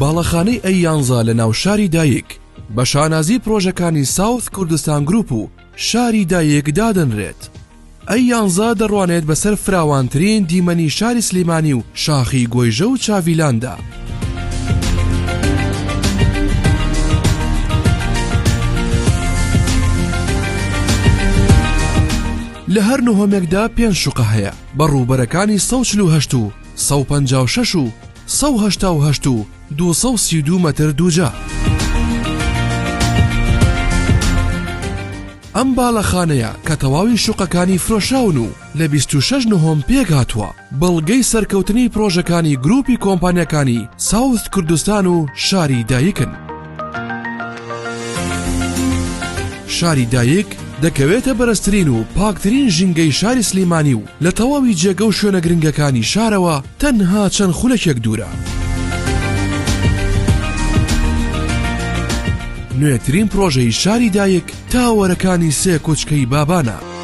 باڵەخانەی ئەیانزا لە ناو شاری دایک بە شانازی پرۆژەکانی ساوث کوردستان گروپ و شاری دایک دادەنرێت. ئەیانزا دەڕوانێت بەسەر فراوانترین دیمەنی شاری سلێمانی و شاخی گۆیژە و چاویلاندا. لە هەر نهۆمێکدا 5 شوقە هەیە بە ڕووبەرەکانی 148 و 156 و 188 و 232 مەتر دووجا. ئەم باڵەخانەیە کە تەواوی شوقەکانی فرۆشراون و لە 26 نهۆم پێک هاتووە بەڵگەی سەرکەوتنی پرۆژەکانی گروپی کۆمپانیەکانی ساوث کوردستان و شاری دایکن. شاری دایک دەکەوێتە بەرزترین و پاکترین ژینگەی شاری سلێمانی و لە تەواوی جێگە و شوێنە گرنگەکانی شارەوە تەنها چەند خولەکێک دوورە. نوێترین پرۆژەی شاری دایک تاوەرەکانی 3 کۆچکەی بابانە.